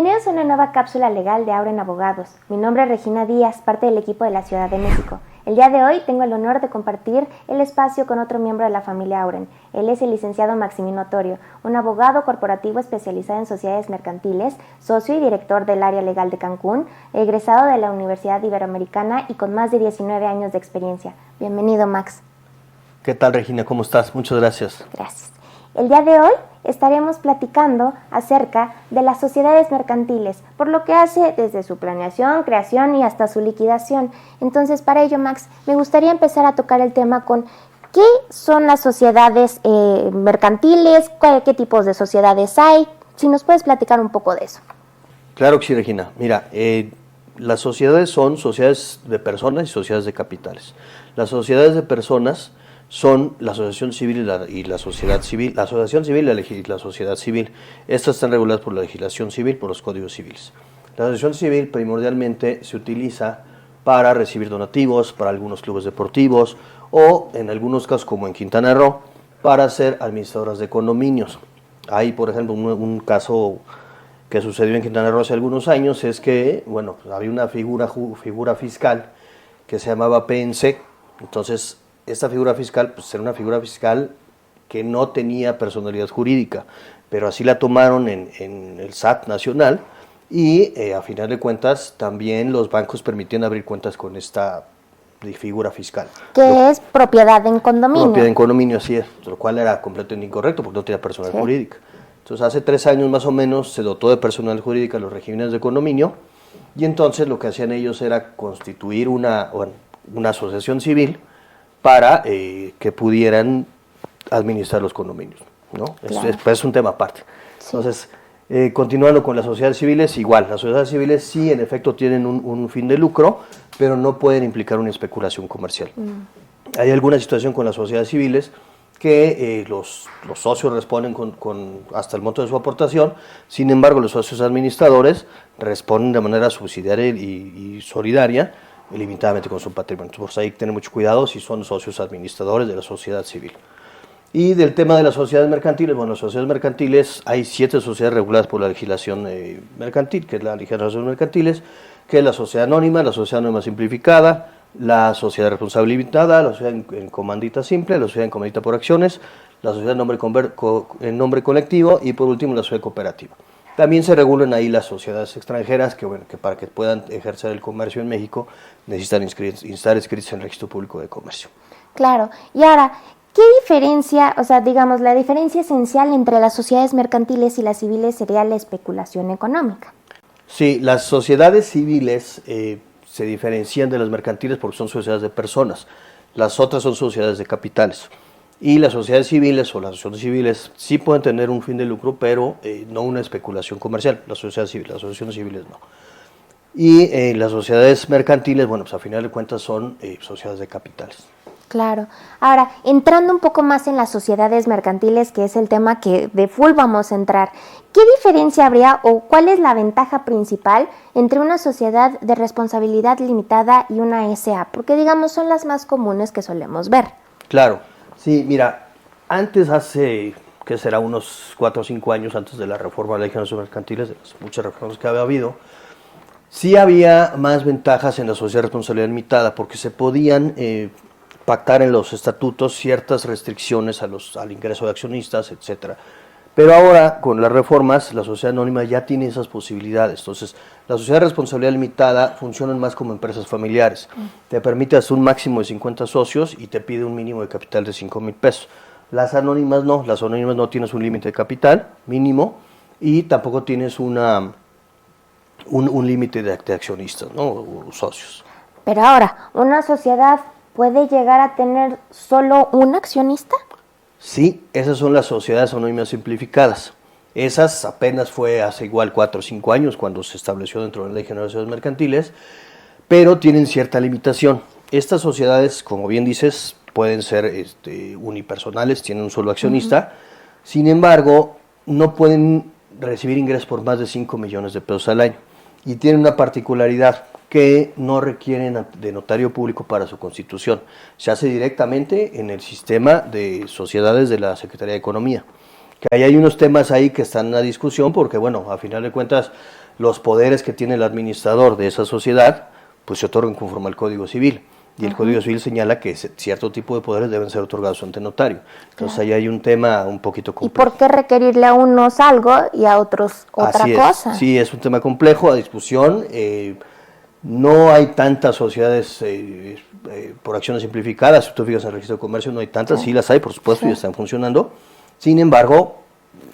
Bienvenidos a una nueva cápsula legal de Auren Abogados. Mi nombre es Regina Díaz, parte del equipo de la Ciudad de México. El día de hoy tengo el honor de compartir el espacio con otro miembro de la familia Auren. Él es el licenciado Maximino Torio, un abogado corporativo especializado en sociedades mercantiles, socio y director del área legal de Cancún, egresado de la Universidad Iberoamericana y con más de 19 años de experiencia. Bienvenido, Max. ¿Qué tal, Regina? ¿Cómo estás? Muchas gracias. Gracias. El día de hoy estaremos platicando acerca de las sociedades mercantiles, por lo que hace desde su planeación, creación y hasta su liquidación. Entonces, para ello, Max, me gustaría empezar a tocar el tema con ¿qué son las sociedades mercantiles? ¿Qué tipos de sociedades hay? Si nos puedes platicar un poco de eso. Claro que sí, Regina. Mira, las sociedades son sociedades de personas y sociedades de capitales. Las sociedades de personas son la asociación civil y la sociedad civil, la asociación civil y la sociedad civil. Estas están reguladas por la legislación civil, por los códigos civiles. La asociación civil primordialmente se utiliza para recibir donativos, para algunos clubes deportivos o, en algunos casos, como en Quintana Roo, para ser administradoras de condominios. Hay, por ejemplo, un caso que sucedió en Quintana Roo hace algunos años, es que, bueno, había una figura fiscal que se llamaba PNC. Entonces, esta figura fiscal, pues era una figura fiscal que no tenía personalidad jurídica, pero así la tomaron en el SAT nacional y a final de cuentas también los bancos permitían abrir cuentas con esta figura fiscal. ¿Qué es propiedad en condominio? Propiedad en condominio, así es, lo cual era completamente incorrecto porque no tenía personalidad jurídica. Entonces hace 3 años más o menos se dotó de personalidad jurídica a los regímenes de condominio y entonces lo que hacían ellos era constituir una asociación civil para que pudieran administrar los condominios, ¿no? Claro. Es un tema aparte. Sí. Entonces, continuando con las sociedades civiles, igual, las sociedades civiles sí, en efecto, tienen un fin de lucro, pero no pueden implicar una especulación comercial. Hay alguna situación con las sociedades civiles que los socios responden con hasta el monto de su aportación, sin embargo, los socios administradores responden de manera subsidiaria y solidaria, limitadamente con su patrimonio. Entonces hay que tener mucho cuidado si son socios administradores de la sociedad civil. Y del tema de las sociedades mercantiles, bueno, las sociedades mercantiles, hay 7 sociedades reguladas por la legislación mercantil, que es la legislación mercantiles, que es la sociedad anónima simplificada, la sociedad responsable limitada, la sociedad en comandita simple, la sociedad en comandita por acciones, la sociedad en nombre colectivo y por último la sociedad cooperativa. También se regulan ahí las sociedades extranjeras que, bueno, que para que puedan ejercer el comercio en México necesitan estar inscritos en el Registro Público de Comercio. Claro. Y ahora, ¿qué diferencia, digamos, la diferencia esencial entre las sociedades mercantiles y las civiles sería la especulación económica? Sí, las sociedades civiles se diferencian de las mercantiles porque son sociedades de personas. Las otras son sociedades de capitales. Y las sociedades civiles o las asociaciones civiles sí pueden tener un fin de lucro, pero no una especulación comercial. Las asociaciones civiles no. Y las sociedades mercantiles, bueno, pues a final de cuentas son sociedades de capitales. Claro. Ahora, entrando un poco más en las sociedades mercantiles, que es el tema que de full vamos a entrar, ¿qué diferencia habría o cuál es la ventaja principal entre una sociedad de responsabilidad limitada y una SA? Porque, digamos, son las más comunes que solemos ver. Claro. Sí, mira, antes hace, ¿qué será? Unos 4 o 5 años antes de la reforma de la ley de sociedades mercantiles, de las muchas reformas que había habido, sí había más ventajas en la sociedad de responsabilidad limitada porque se podían pactar en los estatutos ciertas restricciones al ingreso de accionistas, etcétera. Pero ahora, con las reformas, la sociedad anónima ya tiene esas posibilidades. Entonces, la sociedad de responsabilidad limitada funciona más como empresas familiares. Te permite hasta un máximo de 50 socios y te pide un mínimo de capital de 5,000 pesos. Las anónimas no tienes un límite de capital mínimo y tampoco tienes un límite de accionistas, ¿no? O socios. Pero ahora, ¿una sociedad puede llegar a tener solo un accionista? Sí, esas son las sociedades anónimas simplificadas. Esas apenas fue hace igual 4 o 5 años cuando se estableció dentro de la Ley General de Sociedades Mercantiles, pero tienen cierta limitación. Estas sociedades, como bien dices, pueden ser unipersonales, tienen un solo accionista, sin embargo, no pueden recibir ingresos por más de 5 millones de pesos al año y tienen una particularidad que no requieren de notario público para su constitución. Se hace directamente en el sistema de sociedades de la Secretaría de Economía. Que ahí hay unos temas ahí que están en la discusión porque, bueno, a final de cuentas, los poderes que tiene el administrador de esa sociedad, pues se otorgan conforme al Código Civil. Y el Código Civil señala que cierto tipo de poderes deben ser otorgados ante notario. Entonces ahí hay un tema un poquito complejo. ¿Y por qué requerirle a unos algo y a otros otra cosa? Sí, es un tema complejo, a discusión. No hay tantas sociedades por acciones simplificadas. Si tú fijas en el registro de comercio, no hay tantas. Sí las hay, por supuesto, y están funcionando. Sin embargo,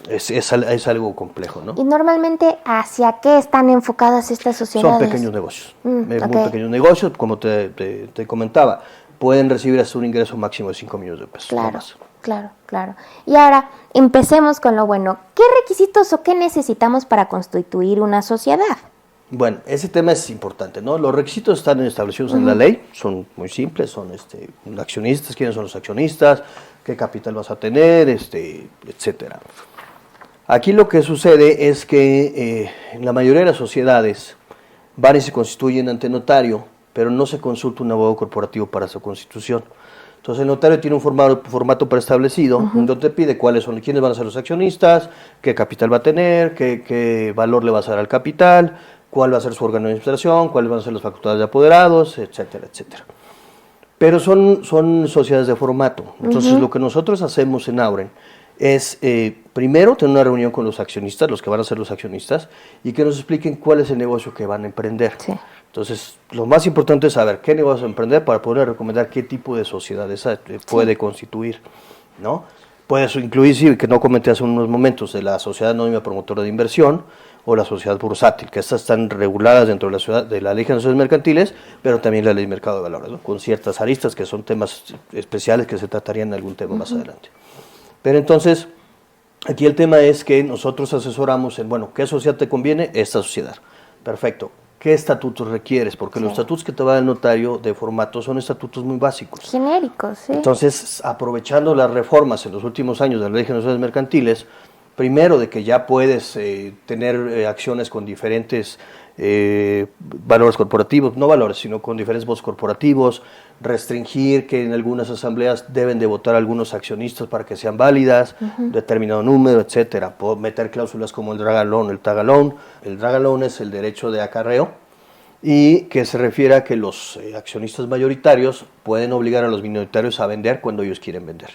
es algo complejo, ¿no? ¿Y normalmente hacia qué están enfocadas estas sociedades? Son pequeños negocios. Muy pequeños negocios, como te comentaba, pueden recibir hasta un ingreso máximo de 5 millones de pesos. Claro. Y ahora, empecemos con lo bueno. ¿Qué requisitos o qué necesitamos para constituir una sociedad? Bueno, ese tema es importante, ¿no? Los requisitos están establecidos en la ley, son muy simples, son accionistas, quiénes son los accionistas, qué capital vas a tener, etcétera. Aquí lo que sucede es que en la mayoría de las sociedades van y se constituyen ante notario, pero no se consulta un abogado corporativo para su constitución. Entonces el notario tiene un formato preestablecido, donde te pide quiénes van a ser los accionistas, qué capital va a tener, qué valor le vas a dar al capital, cuál va a ser su órgano de administración, cuáles van a ser las facultades de apoderados, etcétera, etcétera. Pero son sociedades de formato. Entonces lo que nosotros hacemos en Auren es primero tener una reunión con los accionistas, los que van a ser los accionistas, y que nos expliquen cuál es el negocio que van a emprender. Sí. Entonces, lo más importante es saber qué negocio emprender para poder recomendar qué tipo de sociedad esa puede constituir, ¿no? Puede incluir, sí, que no comenté hace unos momentos, de la sociedad anónima promotora de inversión o la sociedad bursátil, que estas están reguladas dentro de la Ley de Sociedades Mercantiles, pero también la Ley de Mercado de Valores, ¿no? Con ciertas aristas que son temas especiales que se tratarían en algún tema más adelante. Pero entonces, aquí el tema es que nosotros asesoramos en, ¿qué sociedad te conviene? Esta sociedad. Perfecto. ¿Qué estatutos requieres? Porque los estatutos que te va a dar el notario de formato son estatutos muy básicos. Genéricos, sí. Entonces, aprovechando las reformas en los últimos años de la Ley de Sociedades Mercantiles, primero de que ya puedes tener acciones con diferentes valores corporativos, no valores, sino con diferentes votos corporativos, restringir que en algunas asambleas deben de votar algunos accionistas para que sean válidas, determinado número, etcétera. Puedo meter cláusulas como el drag alone, el tag alone. El drag alone es el derecho de acarreo y que se refiere a que los accionistas mayoritarios pueden obligar a los minoritarios a vender cuando ellos quieren vender.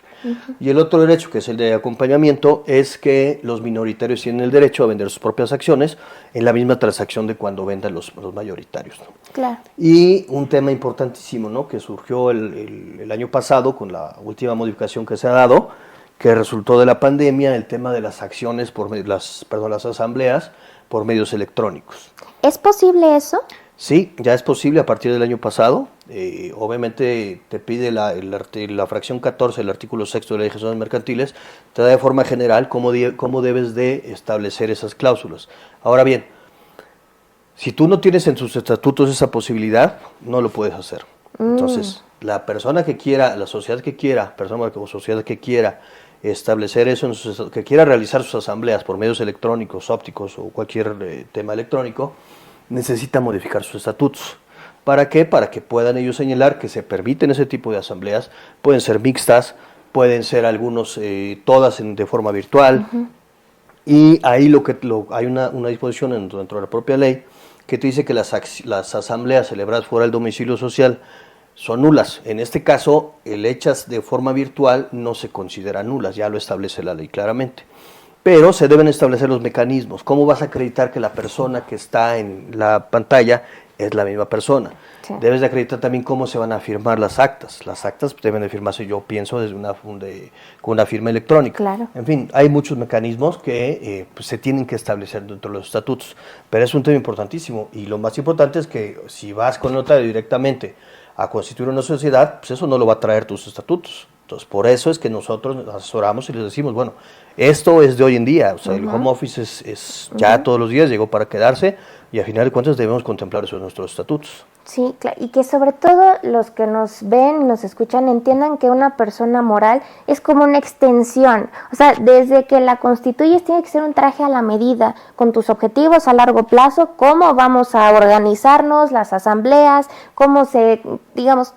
Y el otro derecho, que es el de acompañamiento, es que los minoritarios tienen el derecho a vender sus propias acciones en la misma transacción de cuando vendan los mayoritarios, ¿no? Claro. Y un tema importantísimo, ¿no?, que surgió el año pasado con la última modificación que se ha dado, que resultó de la pandemia, el tema de las acciones las asambleas por medios electrónicos. ¿Es posible eso? Sí, ya es posible a partir del año pasado. Obviamente te pide la fracción 14 del artículo 6 de la Ley de Sociedades Mercantiles, te da de forma general cómo debes de establecer esas cláusulas. Ahora bien, si tú no tienes en tus estatutos esa posibilidad, no lo puedes hacer. Entonces, la persona que quiera, la sociedad que quiera, persona o sociedad que quiera establecer eso, que quiera realizar sus asambleas por medios electrónicos, ópticos o cualquier tema electrónico, necesita modificar sus estatutos. ¿Para qué? Para que puedan ellos señalar que se permiten ese tipo de asambleas, pueden ser mixtas, pueden ser todas de forma virtual, y ahí hay una disposición dentro de la propia ley que te dice que las asambleas celebradas fuera del domicilio social son nulas. En este caso, el hechas de forma virtual no se consideran nulas, ya lo establece la ley claramente. Pero se deben establecer los mecanismos. ¿Cómo vas a acreditar que la persona que está en la pantalla es la misma persona? Sí. Debes de acreditar también cómo se van a firmar las actas. Las actas deben de firmarse, yo pienso, con una firma electrónica. Claro. En fin, hay muchos mecanismos que se tienen que establecer dentro de los estatutos. Pero es un tema importantísimo. Y lo más importante es que si vas con el notario directamente a constituir una sociedad, pues eso no lo va a traer tus estatutos. Entonces, por eso es que nosotros nos asesoramos y les decimos, esto es de hoy en día, o sea, el home office es ya todos los días, llegó para quedarse, y a final de cuentas debemos contemplar eso en nuestros estatutos. Sí, claro, y que sobre todo los que nos ven y nos escuchan entiendan que una persona moral es como una extensión. O sea, desde que la constituyes tiene que ser un traje a la medida, con tus objetivos a largo plazo, cómo vamos a organizarnos, las asambleas,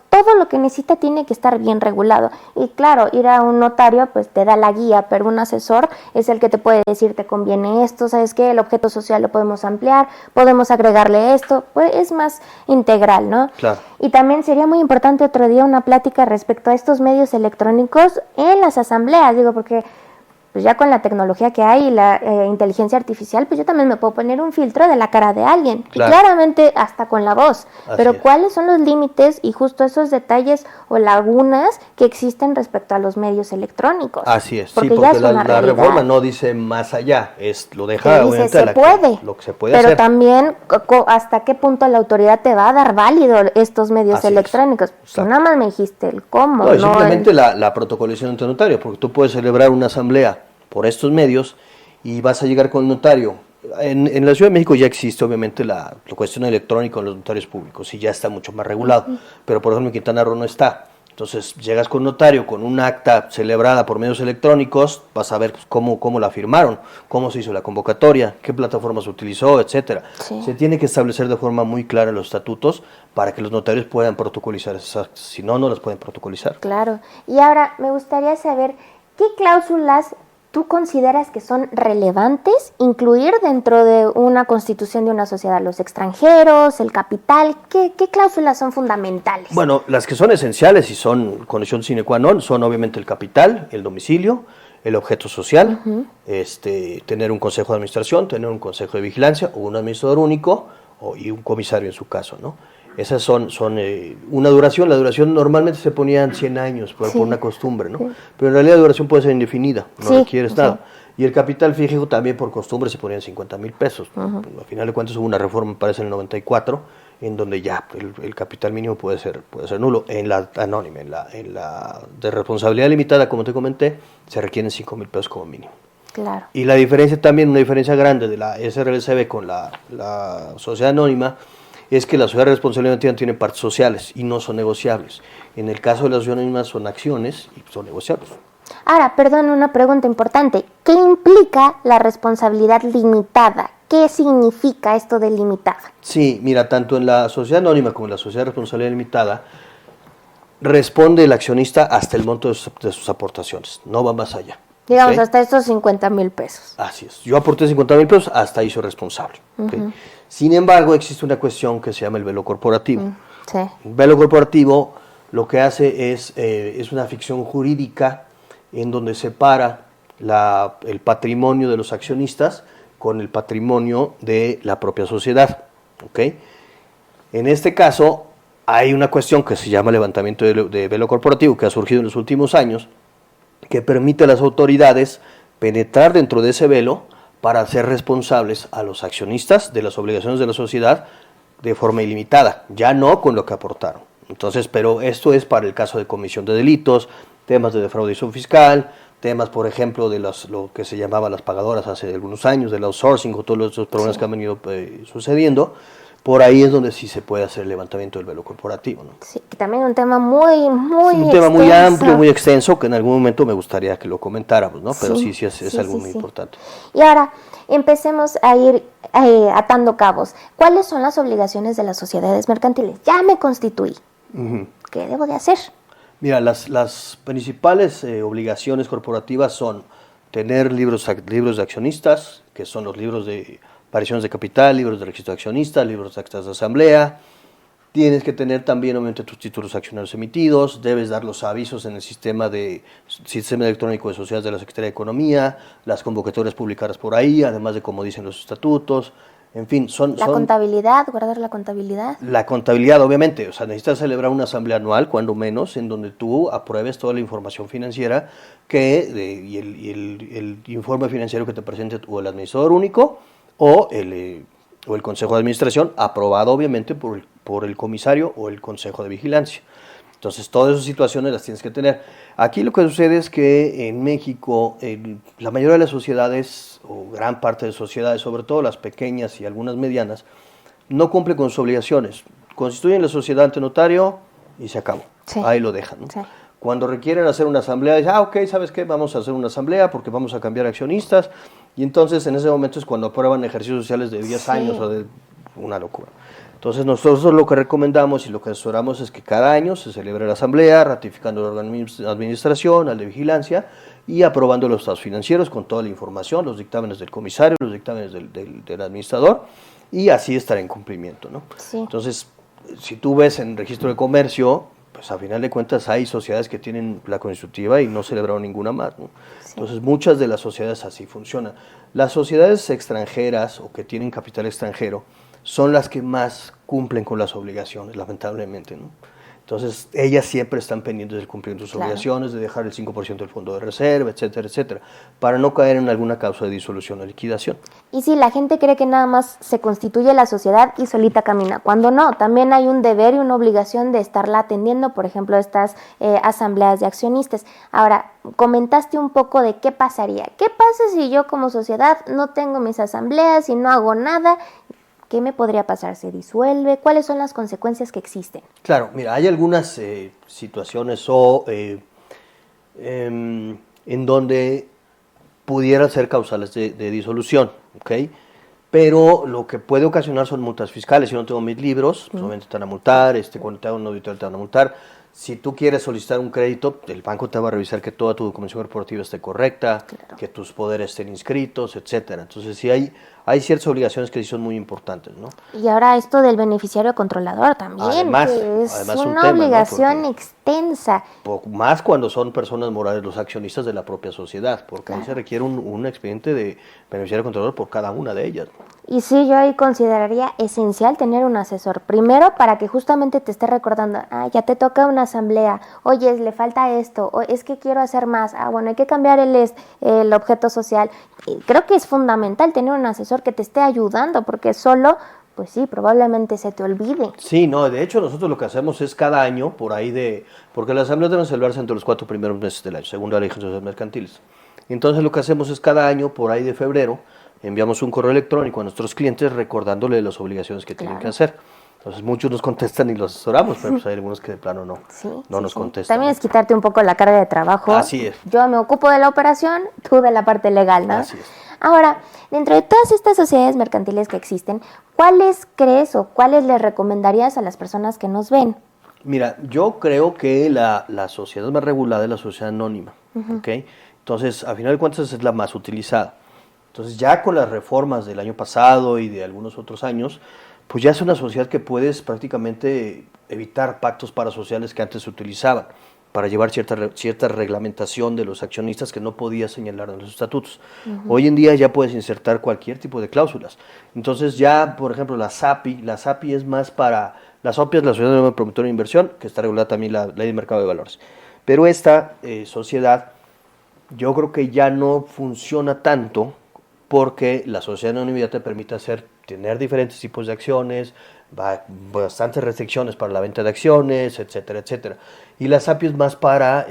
todo todo lo que necesita tiene que estar bien regulado. Y claro, ir a un notario pues te da la guía, pero un asesor es el que te puede decir, te conviene esto, ¿sabes qué? El objeto social lo podemos ampliar, podemos agregarle esto, pues es más integral, ¿no? Claro. Y también sería muy importante otro día una plática respecto a estos medios electrónicos en las asambleas, digo, porque pues ya con la tecnología que hay y la inteligencia artificial, pues yo también me puedo poner un filtro de la cara de alguien, Claro. y claramente hasta con la voz, Así pero es. ¿cuáles son los límites y justo esos detalles o lagunas que existen respecto a los medios electrónicos? Así es, porque sí, ya porque es la una realidad. reforma no dice más allá, lo Te deja dice, obviamente se puede, lo que se puede pero hacer. también hasta qué punto la autoridad te va a dar válido estos medios Así es. electrónicos. Tú Exacto. nada más me dijiste el cómo, No, y no simplemente el... la protocolización ante notario, porque tú puedes celebrar una asamblea por estos medios y vas a llegar con el notario. En la Ciudad de México ya existe obviamente la cuestión electrónica en los notarios públicos y ya está mucho más regulado, pero por ejemplo en Quintana Roo no está. Entonces llegas con notario con un acta celebrada por medios electrónicos, vas a ver pues, cómo la firmaron, cómo se hizo la convocatoria, qué plataforma se utilizó, etcétera. Sí. Se tiene que establecer de forma muy clara los estatutos para que los notarios puedan protocolizar esas actas, si no, no las pueden protocolizar. Claro. Y ahora me gustaría saber qué cláusulas tú consideras que son relevantes incluir dentro de una constitución de una sociedad, los extranjeros, el capital, ¿qué cláusulas son fundamentales? Bueno, las que son esenciales y son condición sine qua non son obviamente el capital, el domicilio, el objeto social, tener un consejo de administración, tener un consejo de vigilancia o un administrador único y un comisario en su caso, ¿no? Esas son una duración, la duración normalmente se ponían 100 años por una costumbre, ¿no? Pero en realidad la duración puede ser indefinida, no requieres nada. Y el capital fijo también por costumbre se ponían 50,000 pesos. Al final de cuentas hubo una reforma, me parece en el 94, en donde ya el capital mínimo puede ser nulo. En la anónima, en la de responsabilidad limitada, como te comenté, se requieren 5,000 pesos como mínimo. Claro. Y la diferencia también, una diferencia grande de la SRLCB con la sociedad anónima, es que la sociedad de responsabilidad limitada tiene partes sociales y no son negociables. En el caso de la sociedad anónima son acciones y son negociables. Ahora, perdón, una pregunta importante. ¿Qué implica la responsabilidad limitada? ¿Qué significa esto de limitada? Sí, mira, tanto en la sociedad anónima como en la sociedad de responsabilidad limitada, responde el accionista hasta el monto de sus aportaciones, no va más allá. Digamos, ¿Okay? hasta estos 50,000 pesos. Así es. Yo aporté 50,000 pesos, hasta ahí soy responsable. ¿Okay? Sin embargo, existe una cuestión que se llama el velo corporativo. Sí. El velo corporativo lo que hace es una ficción jurídica en donde separa el patrimonio de los accionistas con el patrimonio de la propia sociedad. ¿Okay? En este caso, hay una cuestión que se llama levantamiento de velo corporativo, que ha surgido en los últimos años, que permite a las autoridades penetrar dentro de ese velo para hacer responsables a los accionistas de las obligaciones de la sociedad de forma ilimitada, ya no con lo que aportaron. Entonces, pero esto es para el caso de comisión de delitos, temas de defraudación fiscal, temas, por ejemplo, de lo que se llamaba las pagadoras hace algunos años, del outsourcing o todos estos problemas que han venido sucediendo. Por ahí es donde sí se puede hacer el levantamiento del velo corporativo, ¿no? Sí, que también es un tema muy es un tema muy amplio, muy extenso, que en algún momento me gustaría que lo comentáramos, ¿no? Pero sí es algo muy importante. Y ahora, empecemos a ir atando cabos. ¿Cuáles son las obligaciones de las sociedades mercantiles? Ya me constituí. ¿Qué debo de hacer? Mira, las principales obligaciones corporativas son tener libros de accionistas, que son los libros de apariciones de capital, libros de registro de accionistas, libros de actas de asamblea. Tienes que tener también, obviamente, tus títulos accionarios emitidos. Debes dar los avisos en el sistema electrónico de sociedades de la Secretaría de Economía, las convocatorias publicadas por ahí, además de como dicen los estatutos. En fin, la contabilidad, guardar la contabilidad. La contabilidad, obviamente. O sea, necesitas celebrar una asamblea anual, cuando menos, en donde tú apruebes toda la información financiera y el informe financiero que te presente o el administrador único o el consejo de administración, aprobado obviamente por el comisario o el consejo de vigilancia. Entonces, todas esas situaciones las tienes que tener. Aquí lo que sucede es que en México, la mayoría de las sociedades, o gran parte de sociedades, sobre todo las pequeñas y algunas medianas, no cumplen con sus obligaciones. Constituyen la sociedad ante notario y se acabó. Sí. Ahí lo dejan, ¿no? Sí. Cuando requieren hacer una asamblea, dicen, ok, ¿sabes qué? Vamos a hacer una asamblea porque vamos a cambiar accionistas. Y entonces, en ese momento es cuando aprueban ejercicios sociales de 10 años o de una locura. Entonces nosotros lo que recomendamos y lo que asesoramos es que cada año se celebre la asamblea, ratificando el órgano de administración, al de vigilancia y aprobando los estados financieros con toda la información, los dictámenes del comisario, los dictámenes del administrador, y así estar en cumplimiento, ¿no? Sí. Entonces, si tú ves en el registro de comercio, pues a final de cuentas hay sociedades que tienen la constitutiva y no celebraron ninguna más, ¿no? Sí. Entonces muchas de las sociedades así funcionan. Las sociedades extranjeras o que tienen capital extranjero son las que más cumplen con las obligaciones, lamentablemente, ¿no? Entonces, ellas siempre están pendientes de cumplir sus obligaciones, de dejar el 5% del fondo de reserva, etcétera, etcétera, para no caer en alguna causa de disolución o liquidación. Y sí, la gente cree que nada más se constituye la sociedad y solita camina, cuando no, también hay un deber y una obligación de estarla atendiendo, por ejemplo, estas asambleas de accionistas. Ahora, comentaste un poco de qué pasaría. ¿Qué pasa si yo como sociedad no tengo mis asambleas y no hago nada? ¿Qué me podría pasar? ¿Se disuelve? ¿Cuáles son las consecuencias que existen? Claro, mira, hay algunas situaciones en donde pudieran ser causales de disolución, ¿ok? Pero lo que puede ocasionar son multas fiscales. Si yo no tengo mis libros, pues obviamente te van a multar, cuando te hagan un auditorio te van a multar. Si tú quieres solicitar un crédito, el banco te va a revisar que toda tu documentación corporativa esté correcta, que tus poderes estén inscritos, etcétera. Entonces sí hay ciertas obligaciones que sí son muy importantes, ¿no? Y ahora esto del beneficiario controlador también, además, que es además una tema, obligación, ¿no? extensa. Más cuando son personas morales, los accionistas de la propia sociedad, porque ahí se requiere un expediente de beneficiario controlador por cada una de ellas. Y sí, yo ahí consideraría esencial tener un asesor. Primero, para que justamente te esté recordando, ya te toca una asamblea, oye, le falta esto, o es que quiero hacer más, bueno, hay que cambiar el objeto social. Y creo que es fundamental tener un asesor que te esté ayudando, porque solo, pues sí, probablemente se te olvide. Sí, no, de hecho nosotros lo que hacemos es cada año, porque las asambleas deben celebrarse entre los 4 primeros meses del año, según la ley de sociedades mercantiles. Entonces lo que hacemos es cada año, por ahí de febrero, enviamos un correo electrónico a nuestros clientes recordándole las obligaciones que tienen que hacer. Entonces muchos nos contestan y los asesoramos, pero pues hay algunos que de plano no nos contestan. También es quitarte un poco la carga de trabajo. Así es. Yo me ocupo de la operación, tú de la parte legal, ¿no? Así es. Ahora, dentro de todas estas sociedades mercantiles que existen, ¿cuáles crees o cuáles les recomendarías a las personas que nos ven? Mira, yo creo que la sociedad más regulada es la sociedad anónima, ¿ok? Entonces, a final de cuentas es la más utilizada. Entonces, ya con las reformas del año pasado y de algunos otros años, pues ya es una sociedad que puedes prácticamente evitar pactos parasociales que antes se utilizaban para llevar cierta reglamentación de los accionistas que no podías señalar en los estatutos. Hoy en día ya puedes insertar cualquier tipo de cláusulas. Entonces ya, por ejemplo, la SAPI es más para... La SOPI es la Sociedad de Promotora de Inversión, que está regulada también la Ley de Mercado de Valores. Pero esta sociedad yo creo que ya no funciona tanto porque la sociedad anónima te permite tener diferentes tipos de acciones, bastantes restricciones para la venta de acciones, etcétera, etcétera. Y la SAPI es más para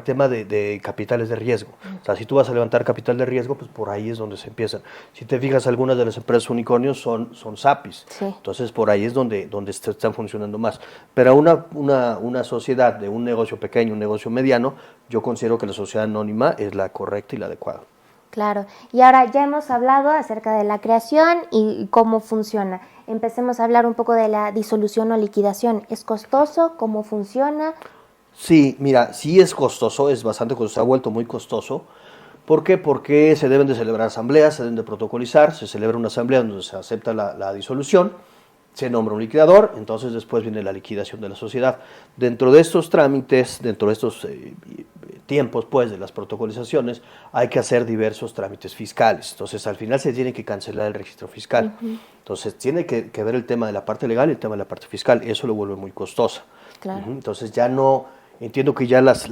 tema de capitales de riesgo. O sea, si tú vas a levantar capital de riesgo, pues por ahí es donde se empiezan. Si te fijas, algunas de las empresas unicornios son SAPIs. Sí. Entonces, por ahí es donde están funcionando más. Pero una sociedad de un negocio pequeño, un negocio mediano, yo considero que la sociedad anónima es la correcta y la adecuada. Claro, y ahora ya hemos hablado acerca de la creación y cómo funciona. Empecemos a hablar un poco de la disolución o liquidación. ¿Es costoso? ¿Cómo funciona? Sí, mira, sí es costoso, es bastante costoso, se ha vuelto muy costoso. ¿Por qué? Porque se deben de celebrar asambleas, se deben de protocolizar, se celebra una asamblea donde se acepta la disolución, se nombra un liquidador, entonces después viene la liquidación de la sociedad. Dentro de estos trámites, dentro de estos tiempos pues de las protocolizaciones, hay que hacer diversos trámites fiscales. Entonces al final se tiene que cancelar el registro fiscal. Entonces tiene que ver el tema de la parte legal y el tema de la parte fiscal, eso lo vuelve muy costoso. Claro. Entonces ya no, entiendo que ya las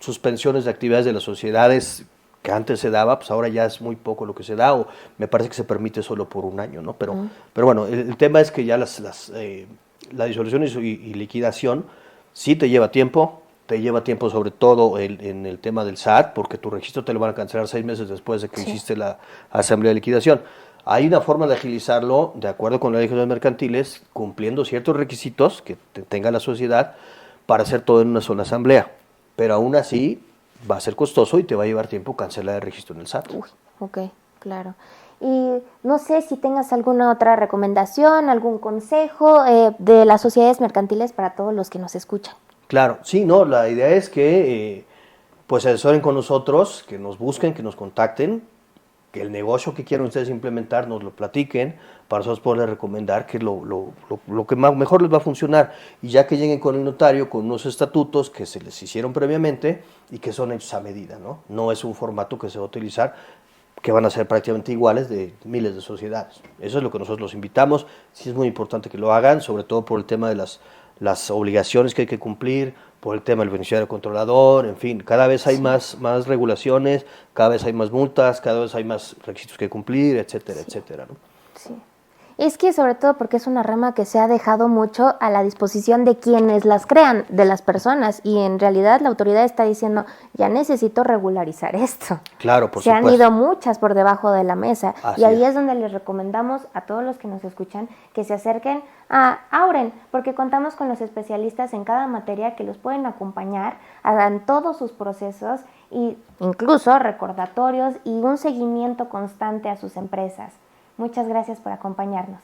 suspensiones de actividades de las sociedades que antes se daba, pues ahora ya es muy poco lo que se da, o me parece que se permite solo por un año, ¿no? Pero bueno, el tema es que ya la disolución y liquidación sí te lleva tiempo sobre todo en el tema del SAT, porque tu registro te lo van a cancelar 6 meses después de que hiciste la asamblea de liquidación. Hay una forma de agilizarlo, de acuerdo con la ley de sociedades mercantiles, cumpliendo ciertos requisitos que tenga la sociedad para hacer todo en una sola asamblea, pero aún así va a ser costoso y te va a llevar tiempo cancelar el registro en el SAT. Ok, claro. Y no sé si tengas alguna otra recomendación, algún consejo de las sociedades mercantiles para todos los que nos escuchan. Claro, sí, no, la idea es que pues se asesoren con nosotros, que nos busquen, que nos contacten, que el negocio que quieran ustedes implementar nos lo platiquen, para nosotros poderles recomendar que lo que mejor les va a funcionar, y ya que lleguen con el notario, con unos estatutos que se les hicieron previamente y que son hechos a medida, ¿no? No es un formato que se va a utilizar, que van a ser prácticamente iguales de miles de sociedades. Eso es lo que nosotros los invitamos. Sí es muy importante que lo hagan, sobre todo por el tema de las obligaciones que hay que cumplir, por el tema del beneficiario controlador, en fin, cada vez hay más regulaciones, cada vez hay más multas, cada vez hay más requisitos que cumplir, etcétera, etcétera, ¿no? Sí. Es que sobre todo porque es una rama que se ha dejado mucho a la disposición de quienes las crean, de las personas, y en realidad la autoridad está diciendo, ya necesito regularizar esto. Claro, por supuesto. Se han ido muchas por debajo de la mesa. Así y ahí es es donde les recomendamos a todos los que nos escuchan que se acerquen a Auren, porque contamos con los especialistas en cada materia que los pueden acompañar, hagan todos sus procesos y incluso recordatorios y un seguimiento constante a sus empresas. Muchas gracias por acompañarnos.